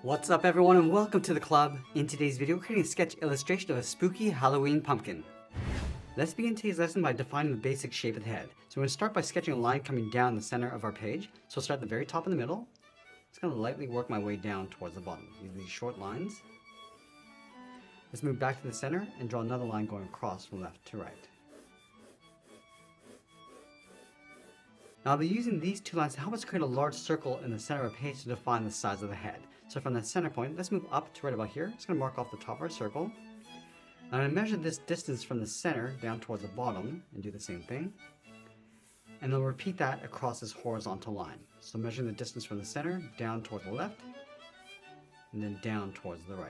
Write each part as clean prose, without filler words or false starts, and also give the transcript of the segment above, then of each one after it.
What's up everyone and welcome to the club. In today's video we're creating a sketch illustration of a spooky Halloween pumpkin. Let's begin today's lesson by defining the basic shape of the head. So we're going to start by sketching a line coming down the center of our page. So I'll start at the very top in the middle. Just going to lightly work my way down towards the bottom using these short lines. Let's move back to the center and draw another line going across from left to right. Now I'll be using these two lines to help us create a large circle in the center of our page to define the size of the head. So from the center point, let's move up to right about here. Just going to mark off the top of our circle. I'm going to measure this distance from the center down towards the bottom and do the same thing. And then repeat that across this horizontal line. So measuring the distance from the center down towards the left and then down towards the right.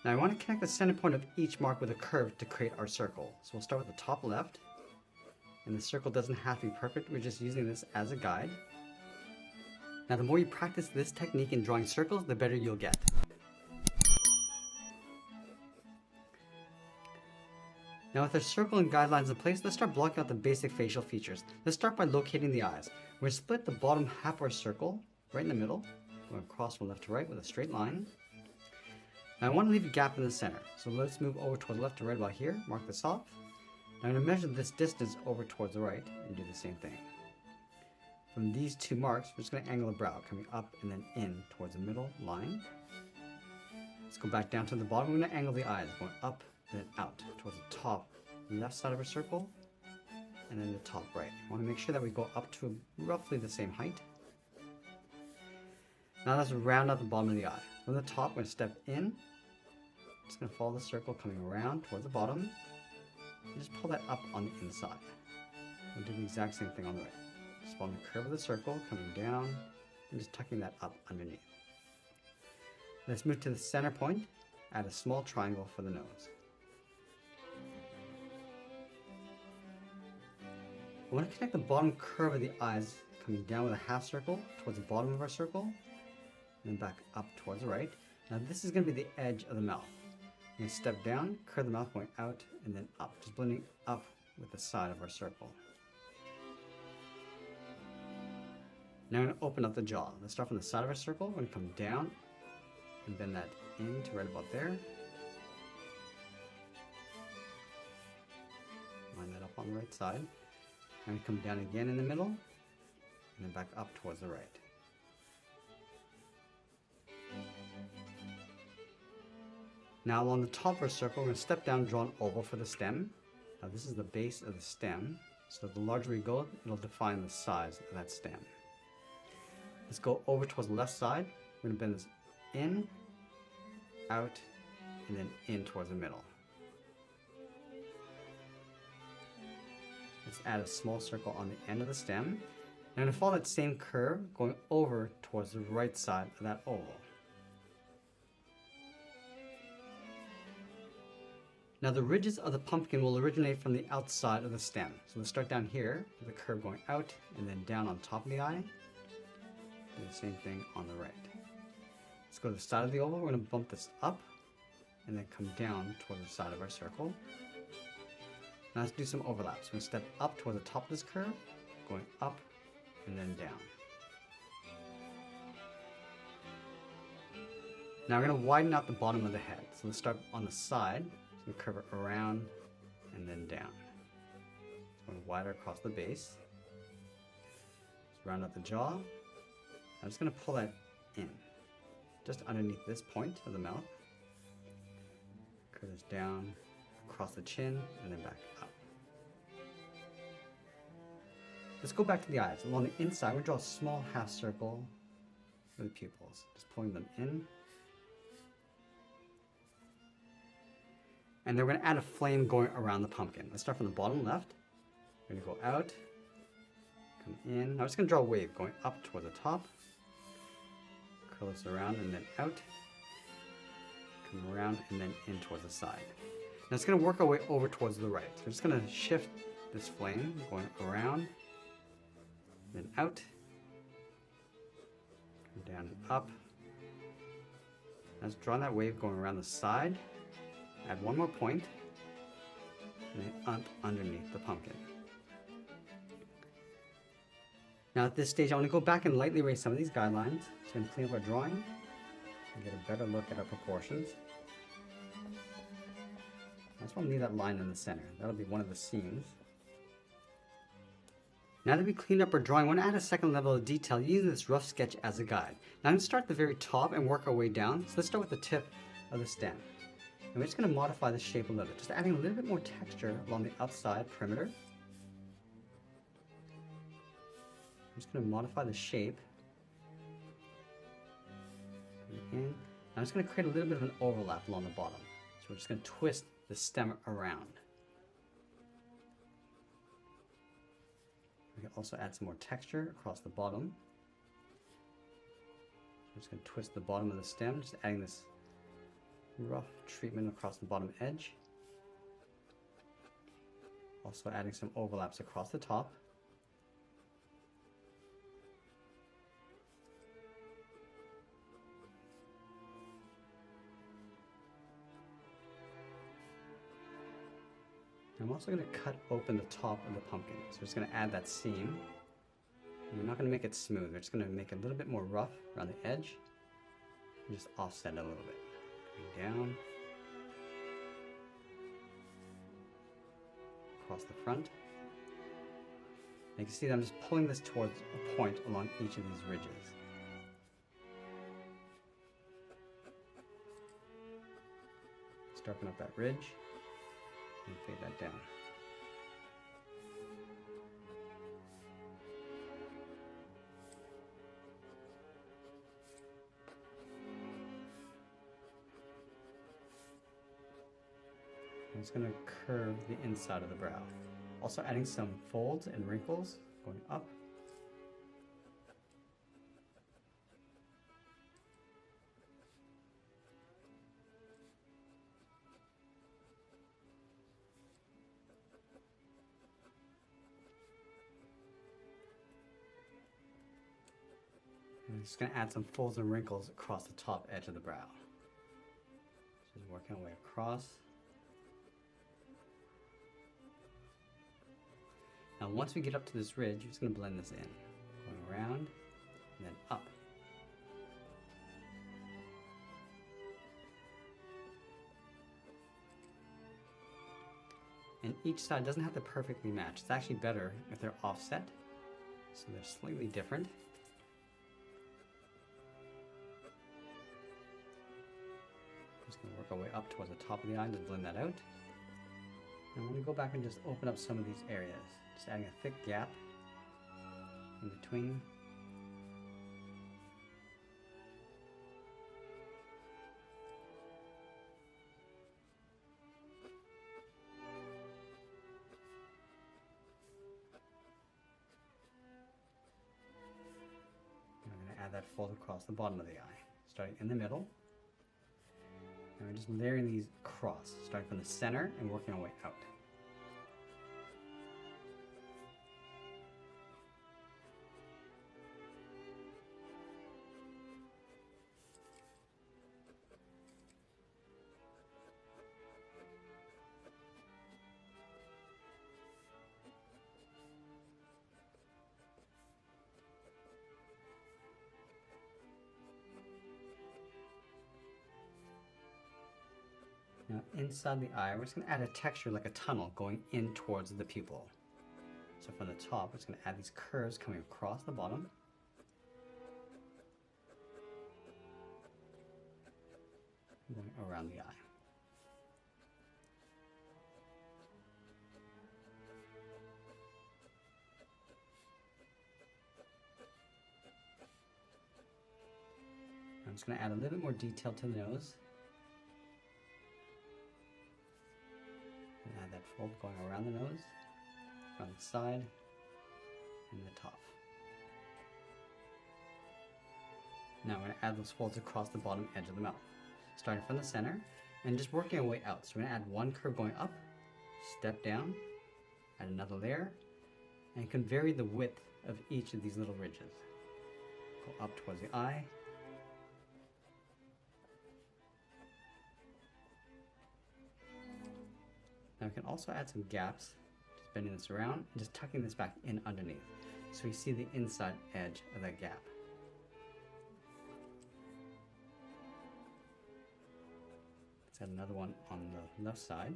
Now I want to connect the center point of each mark with a curve to create our circle. So we'll start with the top left. And the circle doesn't have to be perfect, we're just using this as a guide. Now the more you practice this technique in drawing circles, the better you'll get. Now with our circle and guidelines in place, let's start blocking out the basic facial features. Let's start by locating the eyes. We're going to split the bottom half of our circle right in the middle, going across from left to right with a straight line. Now I want to leave a gap in the center, so let's move over towards left to right about here, mark this off. Now I'm going to measure this distance over towards the right and do the same thing. From these two marks, we're just going to angle the brow, coming up and then in towards the middle line. Let's go back down to the bottom. We're going to angle the eyes, going up and then out towards the top left side of our circle and then the top right. I want to make sure that we go up to roughly the same height. Now let's round out the bottom of the eye. From the top, we're going to step in. Just going to follow the circle, coming around towards the bottom. And just pull that up on the inside. We'll do the exact same thing on the right. Just following the curve of the circle, coming down, and just tucking that up underneath. Let's move to the center point, add a small triangle for the nose. I want to connect the bottom curve of the eyes, coming down with a half circle towards the bottom of our circle, and then back up towards the right. Now this is going to be the edge of the mouth. You're going to step down, curve the mouth going out, and then up, just blending up with the side of our circle. Now I'm going to open up the jaw. Let's start from the side of our circle. We're going to come down and bend that in to right about there. Line that up on the right side. I'm going to come down again in the middle, and then back up towards the right. Now along the top of our circle, we're going to step down and draw an oval for the stem. Now this is the base of the stem, so the larger we go, it'll define the size of that stem. Let's go over towards the left side. We're going to bend this in, out, and then in towards the middle. Let's add a small circle on the end of the stem. And I'm going to follow that same curve, going over towards the right side of that oval. Now the ridges of the pumpkin will originate from the outside of the stem. So let's start down here with the curve going out and then down on top of the eye. Do the same thing on the right. Let's go to the side of the oval. We're going to bump this up and then come down toward the side of our circle. Now let's do some overlaps. We're going to step up toward the top of this curve, going up and then down. Now we're going to widen out the bottom of the head. So let's start on the side. And curve it around and then down. So going wider across the base. Let's round out the jaw. I'm just going to pull that in, just underneath this point of the mouth. Curve this down, across the chin, and then back up. Let's go back to the eyes. Along the inside, we'll draw a small half circle for the pupils, just pulling them in. And then we're going to add a flame going around the pumpkin. Let's start from the bottom left. We're going to go out, come in. Now I'm just going to draw a wave going up toward the top. Curl this around and then out. Come around and then in towards the side. Now it's going to work our way over towards the right. So we're just going to shift this flame going around, then out, come down and up. Now let's draw that wave going around the side. Add one more point, and then up underneath the pumpkin. Now at this stage, I want to go back and lightly erase some of these guidelines. So I'm going to clean up our drawing and get a better look at our proportions. I just want to leave that line in the center. That'll be one of the seams. Now that we cleaned up our drawing, I want to add a second level of detail using this rough sketch as a guide. Now I'm going to start at the very top and work our way down. So let's start with the tip of the stem. And we're just going to modify the shape a little bit, just adding a little bit more texture along the outside perimeter. I'm just going to modify the shape. And I'm just going to create a little bit of an overlap along the bottom. So we're just going to twist the stem around. We can also add some more texture across the bottom. I'm just going to twist the bottom of the stem, just adding this rough treatment across the bottom edge. Also adding some overlaps across the top. I'm also going to cut open the top of the pumpkin. So we're just going to add that seam. And we're not going to make it smooth. We're just going to make it a little bit more rough around the edge. And just offset it a little bit. Coming down. Across the front. And you can see that I'm just pulling this towards a point along each of these ridges. Just darken up that ridge. And fade that down. I'm just going to curve the inside of the brow. Also adding some folds and wrinkles going up. I'm just going to add some folds and wrinkles across the top edge of the brow. Just working our way across. Now once we get up to this ridge, we're just going to blend this in. Going around and then up. And each side doesn't have to perfectly match. It's actually better if they're offset, so they're slightly different. Just going to work our way up towards the top of the eye to blend that out. And I'm going to go back and just open up some of these areas. Just adding a thick gap in between. I'm going to add that fold across the bottom of the eye, starting in the middle. And we're just layering these across, starting from the center and working our way out. Now inside the eye, we're just going to add a texture like a tunnel going in towards the pupil. So from the top, we're just going to add these curves coming across the bottom. Going around the eye. I'm just going to add a little bit more detail to the nose. And add that fold going around the nose, around the side, and the top. Now we're going to add those folds across the bottom edge of the mouth, starting from the center and just working our way out. So we're going to add one curve going up, step down, add another layer, and you can vary the width of each of these little ridges. Go up towards the eye. Now we can also add some gaps, just bending this around and just tucking this back in underneath. so we see the inside edge of that gap. Let's add another one on the left side.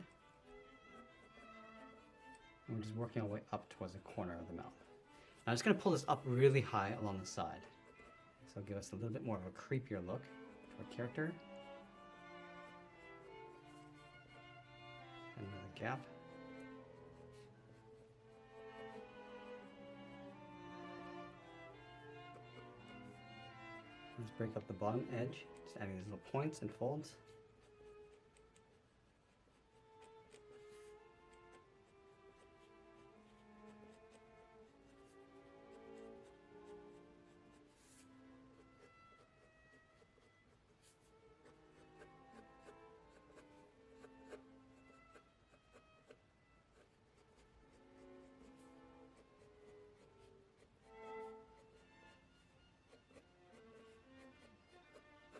And we're just working our way up towards the corner of the mouth. Now I'm just going to pull this up really high along the side. So it'll give us a little bit more of a creepier look to our character. Another gap. Let's break up the bottom edge, just adding these little points and folds.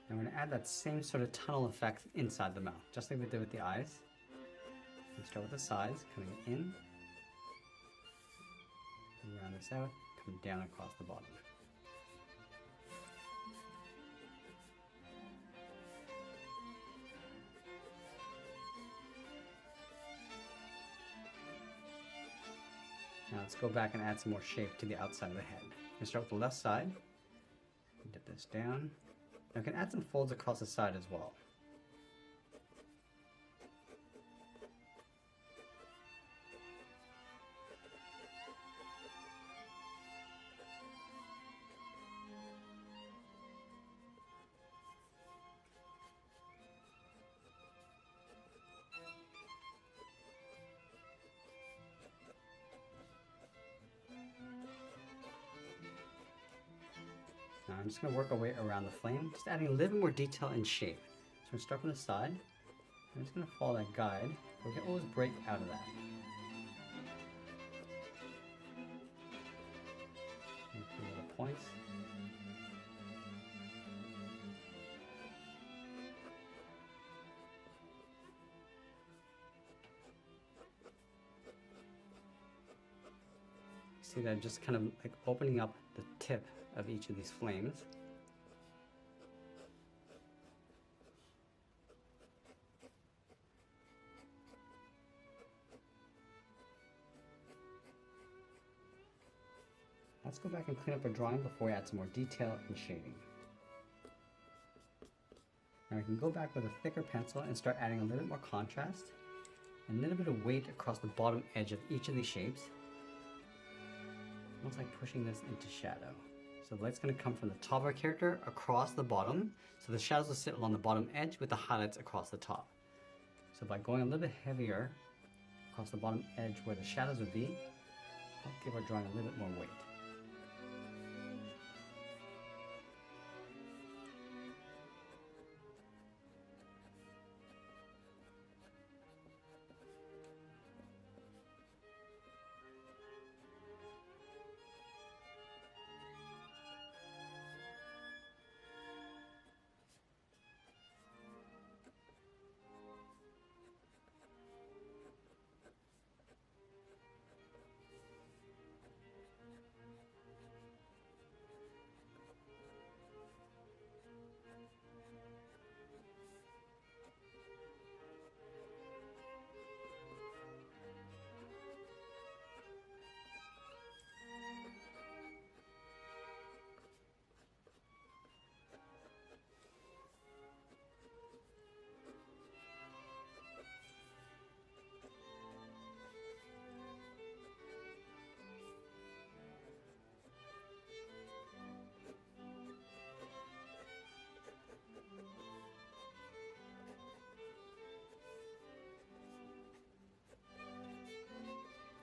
And we're going to add that same sort of tunnel effect inside the mouth, just like we did with the eyes. Let's start with the sides, coming in, and round this out, coming down across the bottom. Now let's go back and add some more shape to the outside of the head. We're going to start with the left side, dip this down. Now we can add some folds across the side as well. Now I'm just going to work our way around the flame, just adding a little bit more detail and shape. So we're going to start from the side. I'm just going to follow that guide. We can always break out of that. And a few little points. See that just kind of like opening up the tip of each of these flames. Let's go back and clean up our drawing before we add some more detail and shading. Now we can go back with a thicker pencil and start adding a little bit more contrast and a little bit of weight across the bottom edge of each of these shapes. Almost like pushing this into shadow. So the light's going to come from the top of our character across the bottom. So the shadows will sit along the bottom edge with the highlights across the top. So by going a little bit heavier across the bottom edge where the shadows would be, I'll give our drawing a little bit more weight.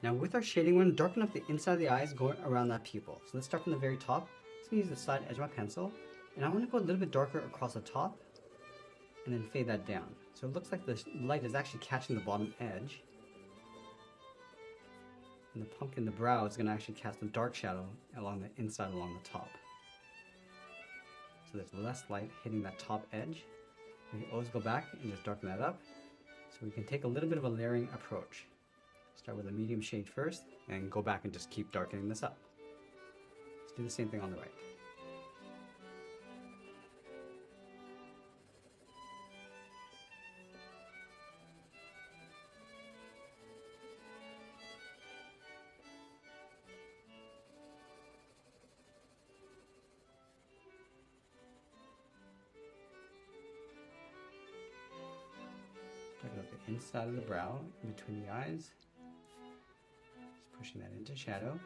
Now with our shading, we're going to darken up the inside of the eyes going around that pupil. So let's start from the very top. I'm just going to use the side edge of my pencil. And I want to go a little bit darker across the top and then fade that down. So it looks like the light is actually catching the bottom edge. And the pumpkin, the brow, is going to actually cast a dark shadow along the inside, along the top. So there's less light hitting that top edge. We can always go back and just darken that up. So we can take a little bit of a layering approach. Start with a medium shade first, and go back and just keep darkening this up. Do the same thing on the right. Darken up the inside of the brow, in between the eyes. Just pushing that into shadow.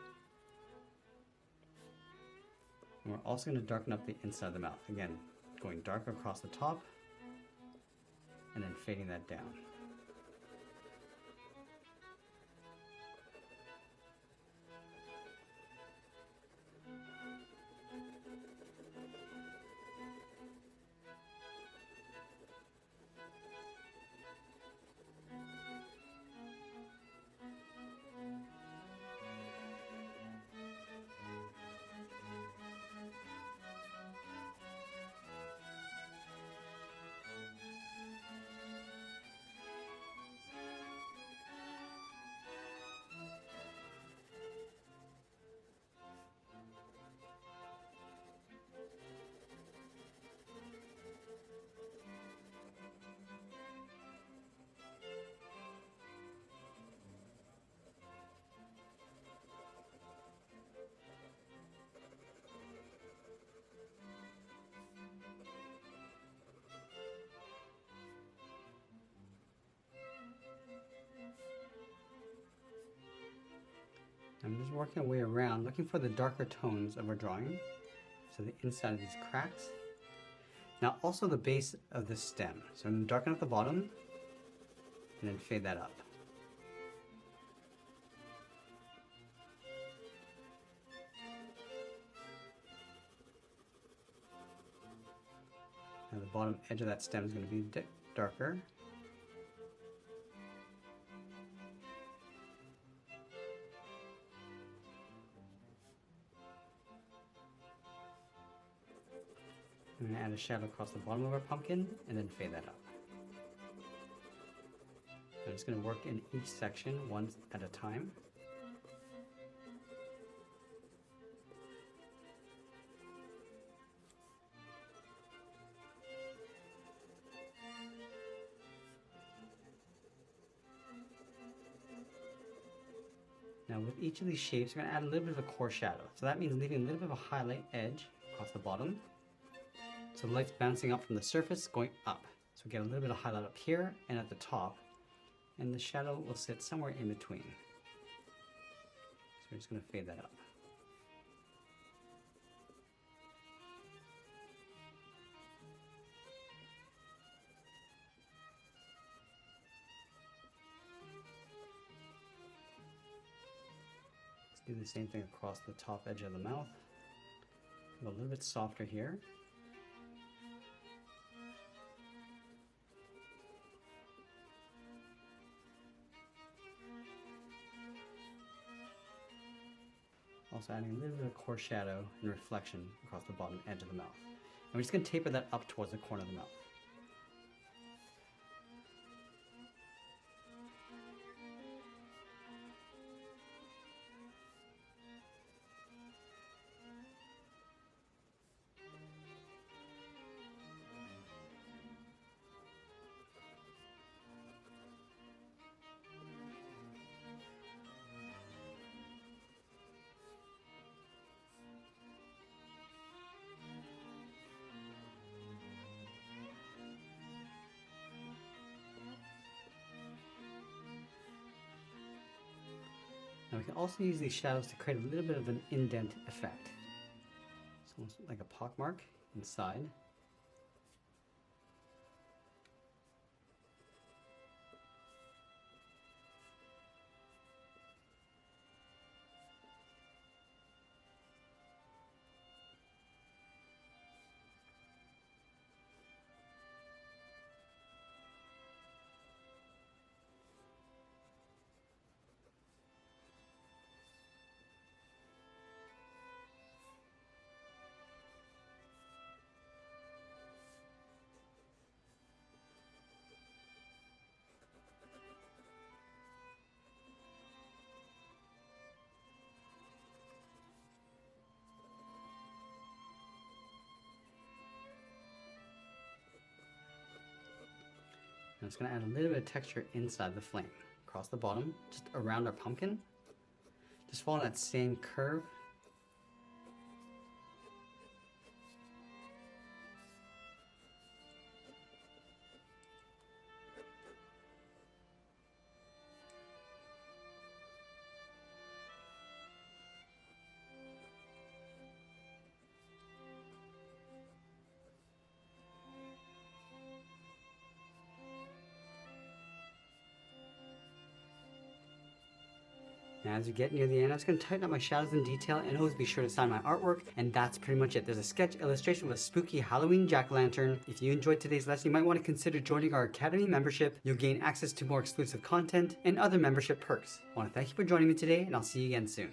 And we're also going to darken up the inside of the mouth. Again, going dark across the top, and then fading that down. I'm just working our way around, looking for the darker tones of our drawing. So the inside of these cracks. Now also the base of the stem. So I'm going to darken up the bottom and then fade that up. Now the bottom edge of that stem is going to be darker. I'm going to add a shadow across the bottom of our pumpkin and then fade that up. I'm just going to work in each section one at a time. Now with each of these shapes, we're going to add a little bit of a core shadow. So that means leaving a little bit of a highlight edge across the bottom. So the light's bouncing up from the surface, going up. So we get a little bit of highlight up here and at the top, and the shadow will sit somewhere in between. So we're just going to fade that up. Let's do the same thing across the top edge of the mouth. Go a little bit softer here. Also adding a little bit of core shadow and reflection across the bottom edge of the mouth. And we're just going to taper that up towards the corner of the mouth. Now we can also use these shadows to create a little bit of an indent effect. It's almost like a pockmark inside. I'm just gonna add a little bit of texture inside the flame. Across the bottom, just around our pumpkin. Just follow that same curve. Now as we get near the end, I'm just going to tighten up my shadows and detail, and always be sure to sign my artwork, and that's pretty much it. There's a sketch illustration with a spooky Halloween jack-o'-lantern. If you enjoyed today's lesson, you might want to consider joining our Academy membership. You'll gain access to more exclusive content and other membership perks. I want to thank you for joining me today, and I'll see you again soon.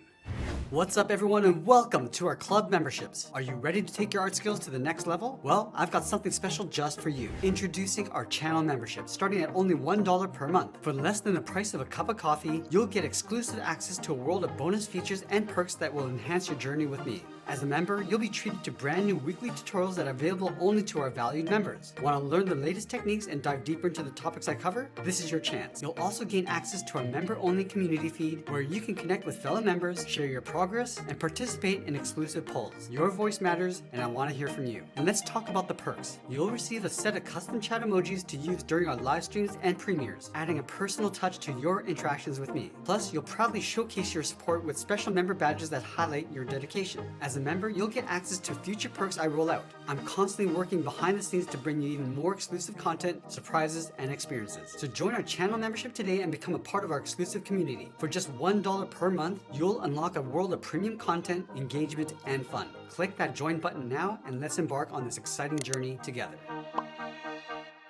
What's up everyone, and welcome to our club memberships. Are you ready to take your art skills to the next level? Well, I've got something special just for you. Introducing our channel membership, starting at only $1 per month. For less than the price of a cup of coffee, you'll get exclusive access to a world of bonus features and perks that will enhance your journey with me. As a member, you'll be treated to brand new weekly tutorials that are available only to our valued members. Want to learn the latest techniques and dive deeper into the topics I cover? This is your chance. You'll also gain access to our member-only community feed, where you can connect with fellow members, share your progress, and participate in exclusive polls. Your voice matters, and I want to hear from you. And let's talk about the perks. You'll receive a set of custom chat emojis to use during our live streams and premieres, adding a personal touch to your interactions with me. Plus, you'll proudly showcase your support with special member badges that highlight your dedication. As a member, you'll get access to future perks I roll out. I'm constantly working behind the scenes to bring you even more exclusive content, surprises, and experiences. So join our channel membership today and become a part of our exclusive community. For just $1 per month, you'll unlock a world of premium content, engagement, and fun. Click that join button now, and let's embark on this exciting journey together.